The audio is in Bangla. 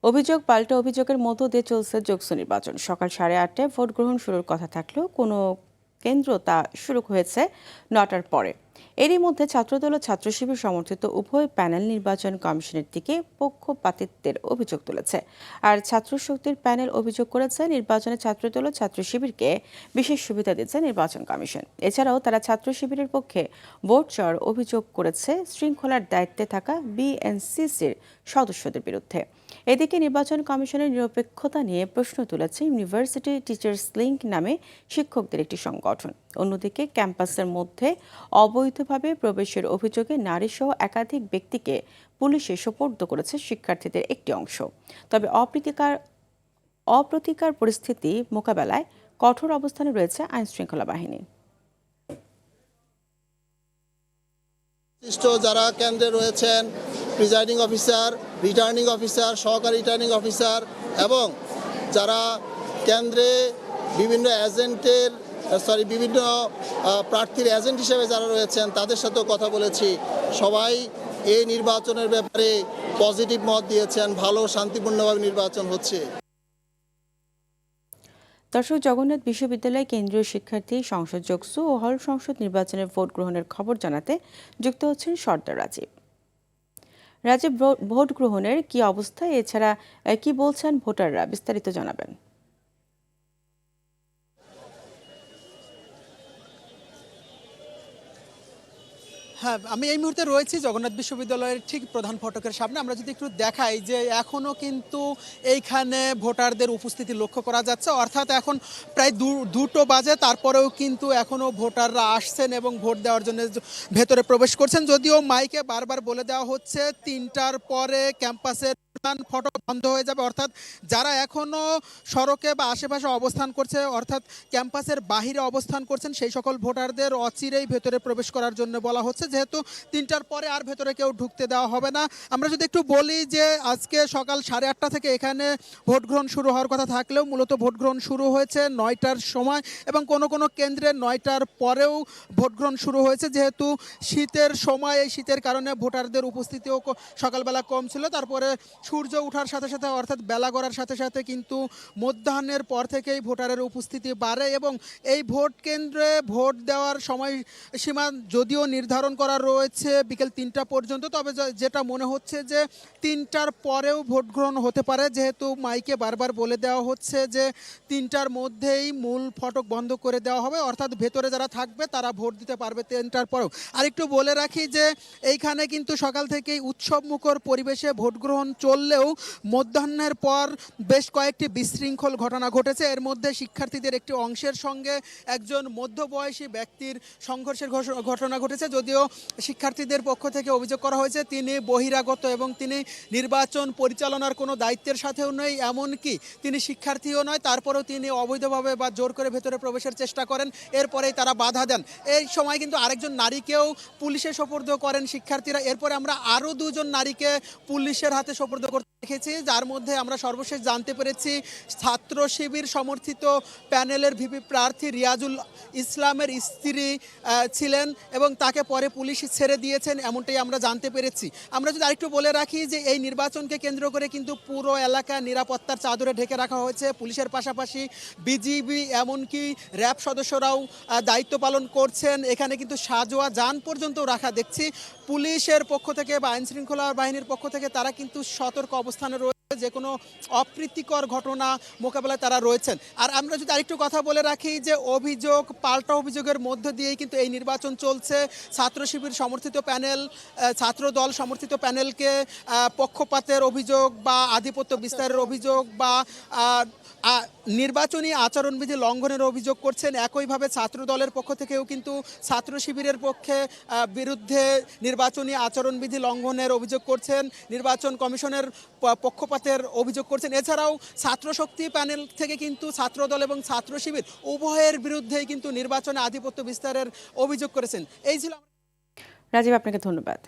অভিযোগ পাল্টা অভিযোগের মধ্য দিয়ে চলছে যোগসু নির্বাচন। সকাল 8:30টায় ভোট গ্রহণ শুরুর কথা থাকলেও কোনো কেন্দ্র তা শুরু হয়েছে 9টার পরে। এরই মধ্যে ছাত্রদল ও ছাত্র শিবির সমর্থিত উভয় প্যানেল নির্বাচন কমিশনের দিকে পক্ষপাতিত্বের অভিযোগ তুলেছে। আর ছাত্র শক্তির প্যানেল অভিযোগ করেছে নির্বাচনে ছাত্রদল ও ছাত্র শিবিরকে বিশেষ সুবিধা দিচ্ছে নির্বাচন কমিশন। এছাড়াও তারা ছাত্র শিবিরের পক্ষে ভোট চাওয়ার অভিযোগ করেছে শৃঙ্খলার দায়িত্বে থাকা বিএনসিসির সদস্যদের বিরুদ্ধে। এদিকে নির্বাচন কমিশনের নিরপেক্ষতা নিয়ে প্রশ্ন তুলেছে ইউনিভার্সিটি টিচার্স লিংক নামে শিক্ষকদের একটি সংগঠন। অন্যদিকে ক্যাম্পাসের মধ্যে অবৈধভাবে প্রবেশের অভিযোগে নারীসহ একাধিক ব্যক্তিকে পুলিশে সোপর্দ করেছে শিক্ষার্থীদের একটি অংশ। তবে অপ্রতিকার পরিস্থিতি মোকাবেলায় কঠোর অবস্থানে রয়েছে আইনশৃঙ্খলা বাহিনী। যারা কেন্দ্রে রয়েছেন প্রিজাইডিং অফিসার, রিটার্নিং অফিসার, সহকারী রিটার্নিং অফিসার এবং যারা কেন্দ্রে বিভিন্ন বিভিন্ন প্রার্থীর এজেন্ট হিসেবে যারা রয়েছেন তাদের সাথেও কথা বলেছি। সবাই এই নির্বাচনের ব্যাপারে পজিটিভ মত দিয়েছেন, ভালো শান্তিপূর্ণভাবে নির্বাচন হচ্ছে। দর্শক, জগন্নাথ বিশ্ববিদ্যালয় কেন্দ্রীয় শিক্ষার্থী সংসদ যোগসু ও হল সংসদ নির্বাচনের ভোট গ্রহণের খবর জানাতে যুক্ত হচ্ছেন সর্দার রাজীব। ভোট গ্রহণের কি অবস্থা, এছাড়া কি বলছেন ভোটাররা, বিস্তারিত জানাবেন। হ্যাঁ, আমি এই মুহূর্তে রয়েছি জগন্নাথ বিশ্ববিদ্যালয়ের ঠিক প্রধান ফটকের সামনে। আমরা যদি একটু দেখাই যে এখনও কিন্তু এইখানে ভোটারদের উপস্থিতি লক্ষ্য করা যাচ্ছে, অর্থাৎ এখন প্রায় 2টো বাজে, তারপরেও কিন্তু এখনও ভোটাররা আসছেন এবং ভোট দেওয়ার জন্য ভেতরে প্রবেশ করছেন। যদিও মাইকে বারবার বলে দেওয়া হচ্ছে 3টার পরে ক্যাম্পাসের ফটক বন্ধ হয়ে যাবে, অর্থাৎ যারা এখনও সড়কে বা আশেপাশে অবস্থান করছে, অর্থাৎ ক্যাম্পাসের বাহিরে অবস্থান করছেন, সেই সকল ভোটারদের অচিরেই ভেতরে প্রবেশ করার জন্য বলা হচ্ছে, যেহেতু 3টার পরে আর ভেতরে কেউ ঢুকতে দেওয়া হবে না। আমরা যদি একটু বলি যে আজকে সকাল 8:30 থেকে এখানে ভোট গ্রহণ শুরু হওয়ার কথা থাকলেও মূলত ভোট গ্রহণ শুরু হয়েছে 9টার সময় এবং কোনো কোনো কেন্দ্রে 9টার পরেও ভোট গ্রহণ শুরু হয়েছে। যেহেতু শীতের সময়, এই শীতের কারণে ভোটারদের উপস্থিতিও সকালবেলা কম ছিল। তারপরে সূর্য ওঠার সাথে সাথে, অর্থাৎ বেলা গড়ার সাথে সাথে কিন্তু মধ্যাহ্নের পর থেকেই ভোটারের উপস্থিতি বাড়ে এবং এই ভোট কেন্দ্রে ভোট দেওয়ার সময়সীমা যদিও নির্ধারণ করা রয়েছে বিকেল 3টা পর্যন্ত, তবে যেটা মনে হচ্ছে যে 3টার পরেও ভোট গ্রহণ হতে পারে, যেহেতু মাইকে বারবার বলে দেওয়া হচ্ছে যে 3টার মধ্যেই মূল ফটক বন্ধ করে দেওয়া হবে, অর্থাৎ ভেতরে যারা থাকবে তারা ভোট দিতে পারবে 3টার পরেও। আরেকটু বলে রাখি যে এইখানে কিন্তু সকাল থেকেই উৎসবমুখর পরিবেশে ভোট গ্রহণ চললেও মধ্যাহ্নের পর বেশ কয়েকটি বিশৃঙ্খল ঘটনা ঘটেছে। এর মধ্যে শিক্ষার্থীদের একটি অংশের সঙ্গে একজন মধ্যবয়সী ব্যক্তির সংঘর্ষের ঘটনা ঘটেছে। যদিও শিক্ষার্থীদের পক্ষ থেকে অভিযোগ করা হয়েছে তিনি বহিরাগত এবং তিনি নির্বাচন পরিচালনার কোনো দায়িত্বের সাথেও নেই, এমনকি তিনি শিক্ষার্থীও নয়, তারপরেও তিনি অবৈধভাবে বা জোর করে ভেতরে প্রবেশের চেষ্টা করেন, এরপরেই তারা বাধা দেন। এই সময় কিন্তু আরেকজন নারীকেও পুলিশে সোপর্দ করেন শিক্ষার্থীরা। এরপরে আমরা আরও 2জন নারীকে পুলিশের হাতে সোপর্দ করতে দেখেছি, যার মধ্যে আমরা সর্বশেষ জানতে পেরেছি ছাত্র শিবির সমর্থিত প্যানেলের ভিপি প্রার্থী রিয়াজুল ইসলামের স্ত্রী ছিলেন এবং তাকে পরে পুলিশ ছেড়ে দিয়েছেন, এমনটাই আমরা জানতে পেরেছি। আমরা যদি আরেকটু বলে রাখি যে এই নির্বাচনকে কেন্দ্র করে কিন্তু পুরো এলাকা নিরাপত্তার চাদরে ঢেকে রাখা হয়েছে। পুলিশের পাশাপাশি বিজিবি এমনকি র্যাব সদস্যরাও দায়িত্ব পালন করছেন। এখানে কিন্তু সাজোয়া যান পর্যন্ত রাখা দেখছি। পুলিশের পক্ষ থেকে বা আইনশৃঙ্খলা বাহিনীর পক্ষ থেকে তারা কিন্তু সতর্ক অবস্থানে রয়েছে, যে কোনো অপ্রীতিকর ঘটনা মোকাবেলায় তারা রয়েছেন। আর আমরা যদি আরেকটু কথা বলে রাখি যে অভিযোগ পাল্টা অভিযোগের মধ্য দিয়েই কিন্তু এই নির্বাচন চলছে। ছাত্র শিবির সমর্থিত প্যানেল, ছাত্র দল সমর্থিত প্যানেলকে পক্ষপাতের অভিযোগ বা আধিপত্য বিস্তারের অভিযোগ বা নির্বাচনী আচরণবিধি লঙ্ঘনের অভিযোগ করছেন। একইভাবে ছাত্র দলের পক্ষ থেকেও কিন্তু ছাত্র শিবিরের বিরুদ্ধে নির্বাচনী আচরণবিধি লঙ্ঘনের অভিযোগ করছেন, নির্বাচন কমিশনের পক্ষপাতের অভিযোগ করছেন। এছাড়াও ছাত্র শক্তি প্যানেল থেকে কিন্তু ছাত্র দল এবং ছাত্র শিবির উভয়ের বিরুদ্ধেই কিন্তু নির্বাচনে আধিপত্য বিস্তারের অভিযোগ করেছেন। এই ছিল। রাজীব, আপনাকে ধন্যবাদ।